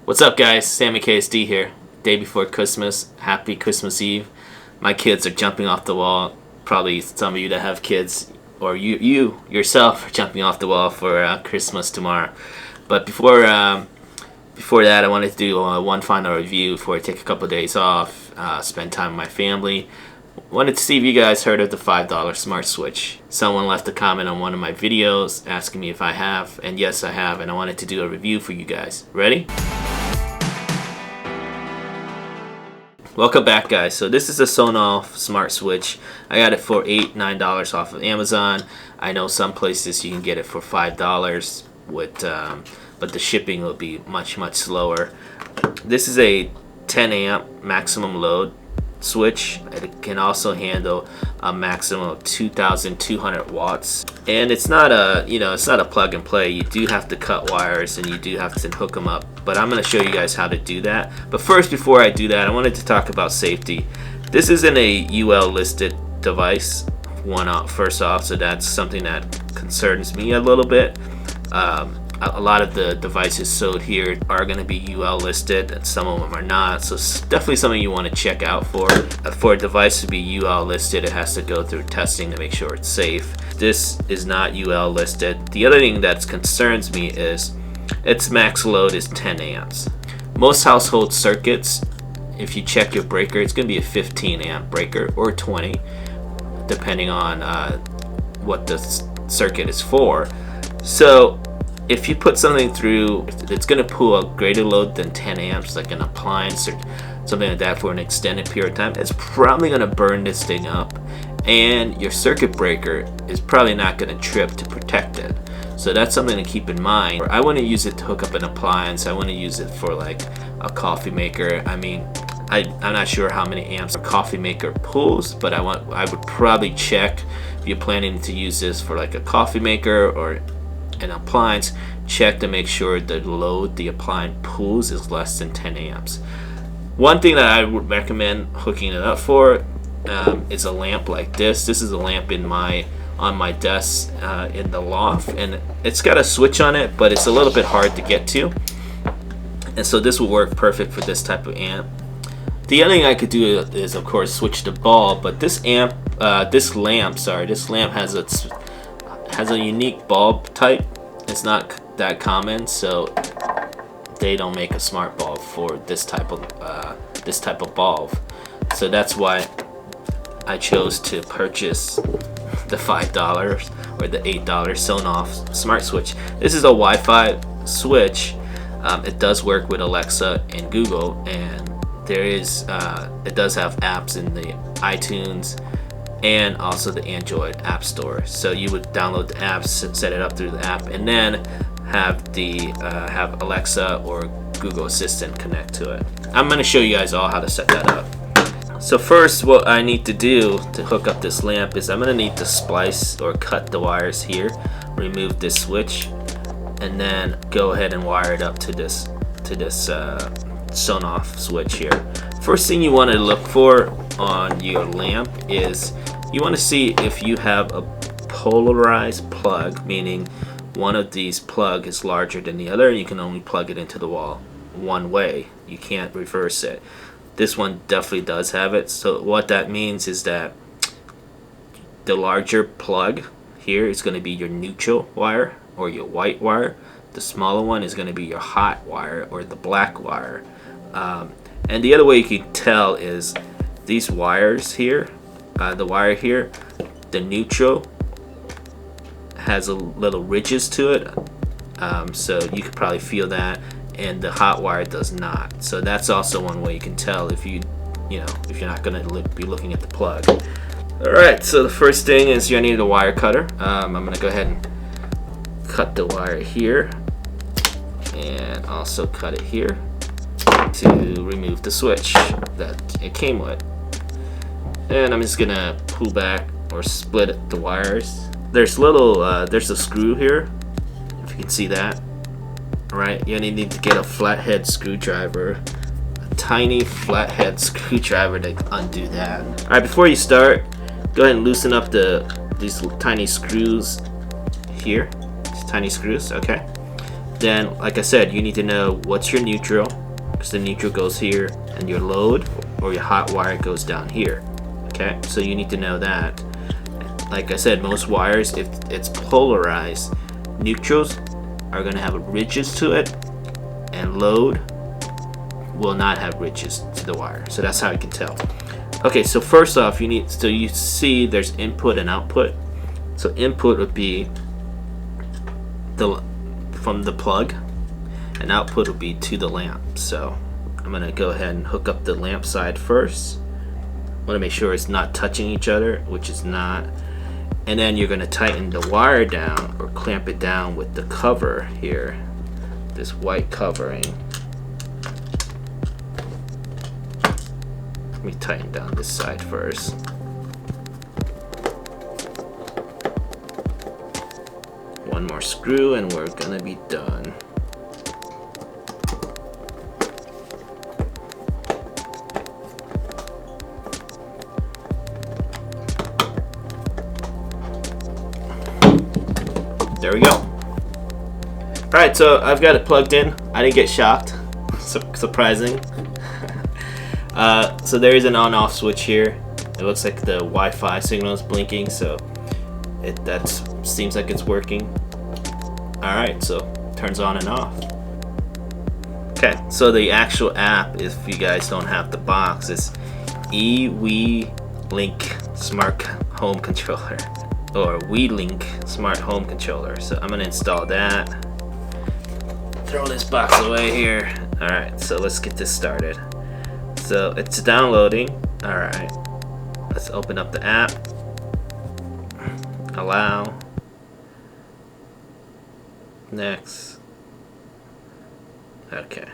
What's up, guys? Sammy KSD here. Day before Christmas. Happy Christmas Eve. My kids are jumping off the wall. Probably some of you that have kids, or you yourself are jumping off the wall for Christmas tomorrow. But before that, I wanted to do one final review before I take a couple of days off, spend time with my family. Wanted to see if you guys heard of the $5 smart switch. Someone left a comment on one of my videos asking me if I have, and yes, I have, and I wanted to do a review for you guys. Ready? Welcome back, guys. So this is a Sonoff smart switch. I got it for $9 off of Amazon. I know some places you can get it for $5 with but the shipping will be much slower. This is a 10 amp maximum load switch. It can also handle a maximum of 2,200 watts, and it's not a it's not a plug and play. You do have to cut wires and you do have to hook them up, but I'm going to show you guys how to do that. But first, before I do that, I wanted to talk about safety. This isn't a UL listed device, first off, so that's something that concerns me a little bit. A lot of the devices sold here are going to be UL listed, and some of them are not, so it's definitely something you want to check out for. For a device to be UL listed, it has to go through testing to make sure it's safe. This is not UL listed. The other thing that concerns me is its max load is 10 amps. Most household circuits, if you check your breaker, it's going to be a 15 amp breaker or 20, depending on what the circuit is for. So if you put something through, it's going to pull a greater load than 10 amps, like an appliance or something like that, for an extended period of time. It's probably going to burn this thing up, and your circuit breaker is probably not going to trip to protect it. So that's something to keep in mind. I want to use it to hook up an appliance. I want to use it for like a coffee maker. I mean, I'm not sure how many amps a coffee maker pulls, but I would probably check if you're planning to use this for like a coffee maker or an appliance. Check to make sure the load the appliance pulls is less than 10 amps. One thing that I would recommend hooking it up for is a lamp like this. This is a lamp on my desk in the loft, and it's got a switch on it, but it's a little bit hard to get to, and so this will work perfect for this type of amp. The other thing I could do is of course switch the bulb, but this lamp has a unique bulb type. It's not that common, so they don't make a smart bulb for this type of bulb. So that's why I chose to purchase the $5 or the $8 Sonoff smart switch. This is a Wi-Fi switch. It does work with Alexa and Google, and it does have apps in the iTunes and also the Android App Store. So you would download the apps, set it up through the app, and then have Alexa or Google Assistant connect to it. I'm going to show you guys all how to set that up. So first, what I need to do to hook up this lamp is I'm going to need to splice or cut the wires here, remove this switch, and then go ahead and wire it up to this Sonoff switch here. First thing you want to look for on your lamp is you want to see if you have a polarized plug, meaning one of these plug is larger than the other and you can only plug it into the wall one way. You can't reverse it. This one definitely does have it. So what that means is that the larger plug here is going to be your neutral wire or your white wire. The smaller one is going to be your hot wire or the black wire. And the other way you can tell is these wires here, the wire here, the neutral has a little ridges to it, so you could probably feel that, and the hot wire does not. So that's also one way you can tell if you're not going to be looking at the plug. Alright, so the first thing is you need a wire cutter. I'm going to go ahead and cut the wire here and also cut it here to remove the switch that it came with. And I'm just gonna pull back or split the wires. There's a screw here, if you can see that. Alright, you need to get a flathead screwdriver, a tiny flathead screwdriver to undo that. Alright, before you start, go ahead and loosen up these tiny screws here. These tiny screws, okay? then like I said, you need to know what's your neutral, because the neutral goes here, and your load or your hot wire goes down here. Okay, so you need to know that. Like I said, most wires, if it's polarized, neutrals are going to have ridges to it, and load will not have ridges to the wire. So that's how you can tell. Okay, so first off, you see there's input and output. So input would be from the plug, and output would be to the lamp. So I'm gonna go ahead and hook up the lamp side first. Want to make sure it's not touching each other, which is not. And then you're gonna tighten the wire down or clamp it down with the cover here, this white covering. Let me tighten down this side first. One more screw and we're gonna be done. There we go. Alright, so I've got it plugged in. I didn't get shocked. Surprising. So there is an on-off switch here. It looks like the Wi-Fi signal is blinking, so that seems like it's working. Alright, so turns on and off. Okay, so the actual app, if you guys don't have the box, is WeLink Smart Home Controller, or WeLink Smart Home Controller. So I'm gonna install that. Throw this box away here. Alright, so let's get this started. So it's downloading. Alright, let's open up the app. Allow. Next. Okay.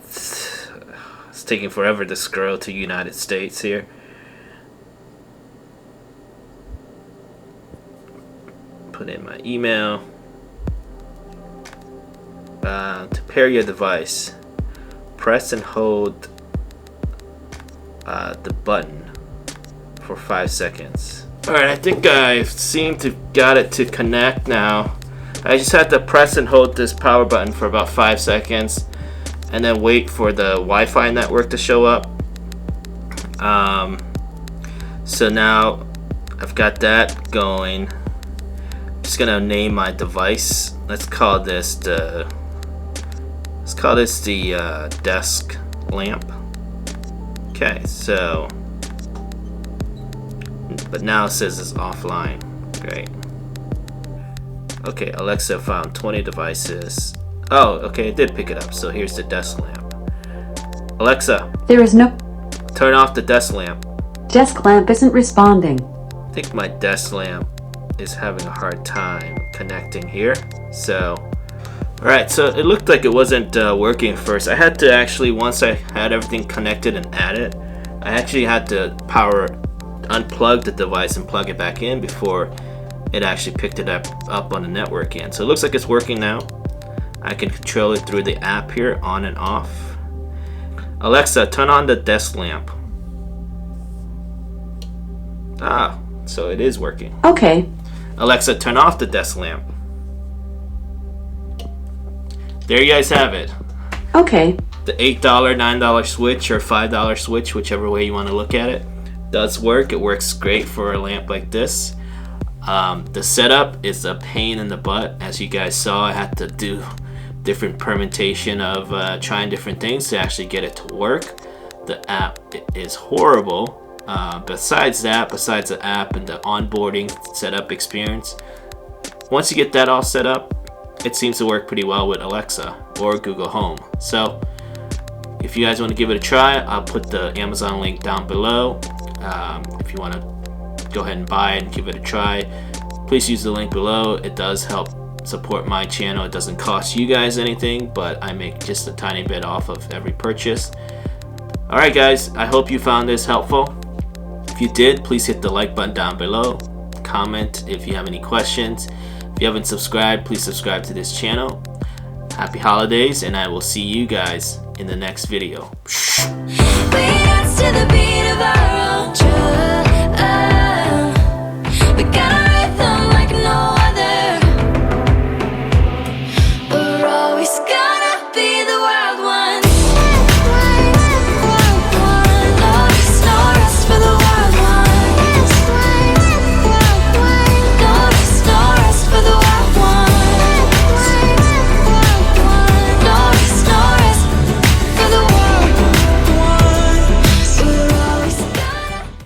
It's taking forever to scroll to United States here. Put in my email. To pair your device, press and hold the button for 5 seconds. Alright, I think I seem to got it to connect now. I just have to press and hold this power button for about 5 seconds and then wait for the Wi-Fi network to show up. So now I've got that going. Just gonna name my device. Let's call this the desk lamp. Okay, so but now it says it's offline. Great. Okay, Alexa found 20 devices. Oh, okay, it did pick it up. So here's the desk lamp. Alexa, there is no. Turn off the desk lamp. Desk lamp isn't responding. I think my desk lamp is having a hard time connecting here. So, alright, so it looked like it wasn't working first. I had to actually, once I had everything connected and added, I actually had to unplug the device and plug it back in before it actually picked it up on the network end. So it looks like it's working now. I can control it through the app here, on and off. Alexa, turn on the desk lamp. Ah, so it is working. Okay. Alexa, turn off the desk lamp. There you guys have it. Okay. The $8, $9 switch or $5 switch, whichever way you want to look at it, does work. It works great for a lamp like this. The setup is a pain in the butt. As you guys saw, I had to do different permutation of trying different things to actually get it to work. The app is horrible. Besides the app and the onboarding setup experience, once you get that all set up, it seems to work pretty well with Alexa or Google Home. So if you guys want to give it a try, I'll put the Amazon link down below. If you want to go ahead and buy it and give it a try, please use the link below. It does help support my channel. It doesn't cost you guys anything, but I make just a tiny bit off of every purchase. Alright guys, I hope you found this helpful. If you did, please hit the like button down below. Comment if you have any questions. If you haven't subscribed, please subscribe to this channel. Happy holidays, and I will see you guys in the next video. We dance to the beat of our own drum.